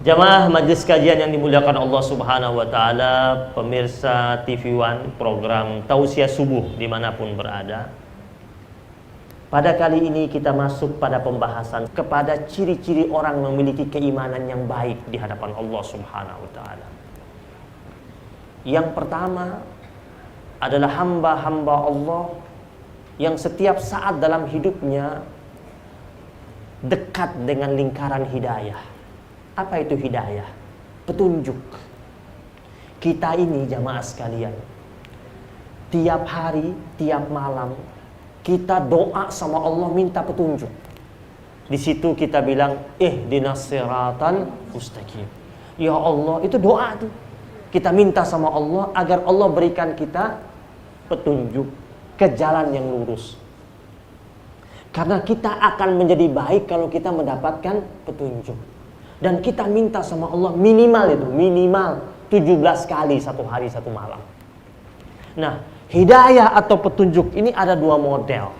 Jamaah majelis kajian yang dimuliakan Allah Subhanahu wa taala, pemirsa TV One program Tausiah Subuh dimanapun berada. Pada kali ini kita masuk pada pembahasan kepada ciri-ciri orang memiliki keimanan yang baik di hadapan Allah Subhanahu wa taala. Yang pertama adalah hamba-hamba Allah yang setiap saat dalam hidupnya dekat dengan lingkaran hidayah. Apa itu hidayah? Petunjuk. Kita ini jamaah sekalian, tiap hari, tiap malam kita doa sama Allah minta petunjuk. Di situ kita bilang ihdinas siratal mustaqim. Ya Allah, itu doa tuh. Kita minta sama Allah agar Allah berikan kita petunjuk ke jalan yang lurus. Karena kita akan menjadi baik kalau kita mendapatkan petunjuk. Dan kita minta sama Allah minimal 17 kali satu hari satu malam. Nah, hidayah atau petunjuk ini ada dua model.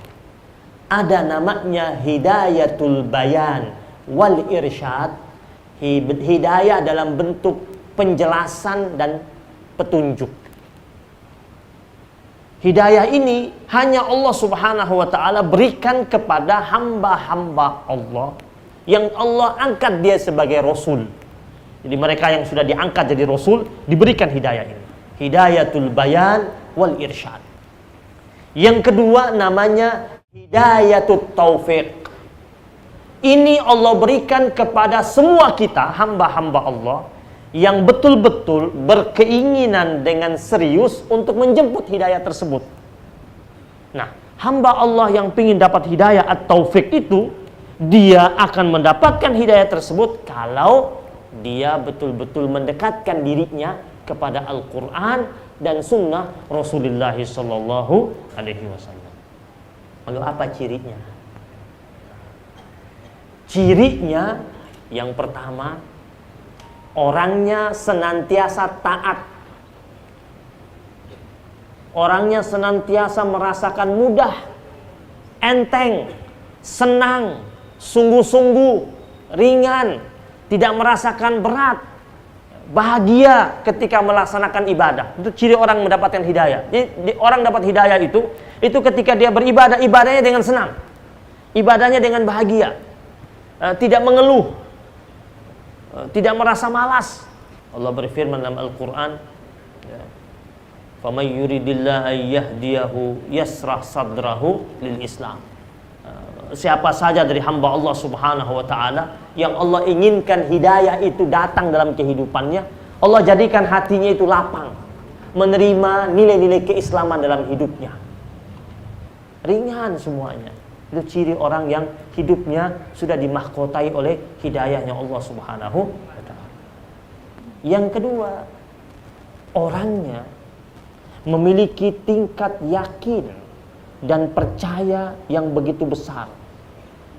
Ada namanya hidayatul bayan wal irsyad. Hidayah dalam bentuk penjelasan dan petunjuk. Hidayah ini hanya Allah Subhanahu wa taala berikan kepada hamba-hamba Allah yang Allah angkat dia sebagai Rasul. Jadi mereka yang sudah diangkat jadi Rasul diberikan hidayah ini. Hidayatul bayan wal irsyad. Yang kedua namanya hidayatut taufiq. Ini Allah berikan kepada semua kita hamba-hamba Allah yang betul-betul berkeinginan dengan serius untuk menjemput hidayah tersebut. Nah, hamba Allah yang ingin dapat hidayah at-taufiq itu, dia akan mendapatkan hidayah tersebut kalau dia betul-betul mendekatkan dirinya kepada Al-Quran dan Sunnah Rasulullah Sallallahu Alaihi Wasallam. Lalu apa cirinya? Cirinya yang pertama, orangnya senantiasa taat. Orangnya senantiasa merasakan mudah, enteng, senang, sungguh-sungguh, ringan, tidak merasakan berat, bahagia ketika melaksanakan ibadah. Itu ciri orang mendapatkan hidayah. Jadi orang dapat hidayah itu ketika dia beribadah, ibadahnya dengan senang, ibadahnya dengan bahagia, tidak mengeluh, tidak merasa malas. Allah berfirman dalam Al-Quran, "Faman yuridillahu an yahdiyahu yasrah sadrahu lil Islam." Siapa saja dari hamba Allah Subhanahu wa taala yang Allah inginkan hidayah itu datang dalam kehidupannya, Allah jadikan hatinya itu lapang menerima nilai-nilai keislaman dalam hidupnya. Ringan semuanya. Itu ciri orang yang hidupnya sudah dimahkotai oleh hidayahnya Allah Subhanahu wa taala. Yang kedua, orangnya memiliki tingkat yakin dan percaya yang begitu besar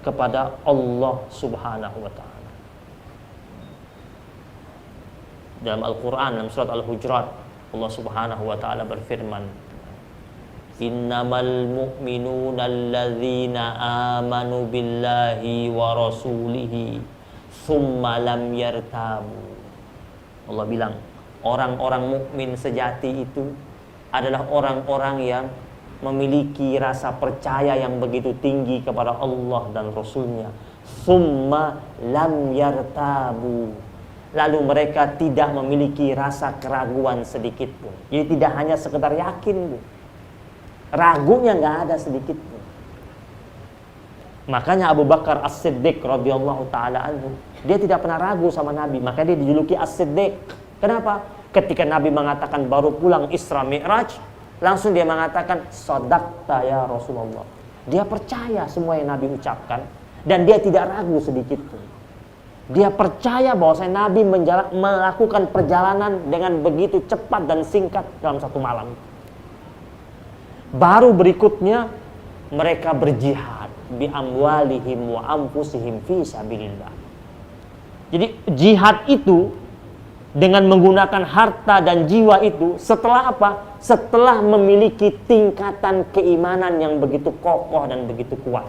kepada Allah Subhanahu wa taala. Dalam Al-Qur'an dalam surat Al-Hujurat, Allah Subhanahu wa taala berfirman, "Innamal mu'minuna alladzina amanu billahi wa rasulihi tsumma lam yartabu." Allah bilang, orang-orang mukmin sejati itu adalah orang-orang yang memiliki rasa percaya yang begitu tinggi kepada Allah dan Rasulnya. Summa lam yartabu. Lalu mereka tidak memiliki rasa keraguan sedikit pun. Jadi tidak hanya sekedar yakin, Bu. Ragunya nggak ada sedikit pun. Makanya Abu Bakar As-Siddiq radhiyallahu taala anhu, dia tidak pernah ragu sama Nabi. Makanya dia dijuluki As-Siddiq. Kenapa? Ketika Nabi mengatakan baru pulang Isra Mi'raj, langsung dia mengatakan shadaqta ya Rasulullah. Dia percaya semua yang Nabi ucapkan dan dia tidak ragu sedikit pun. Dia percaya bahwa Nabi melakukan perjalanan dengan begitu cepat dan singkat dalam satu malam. Baru berikutnya mereka berjihad bi amwalihim wa anfusihim fi sabilillah. Jadi jihad itu dengan menggunakan harta dan jiwa itu setelah apa? Setelah memiliki tingkatan keimanan yang begitu kokoh dan begitu kuat.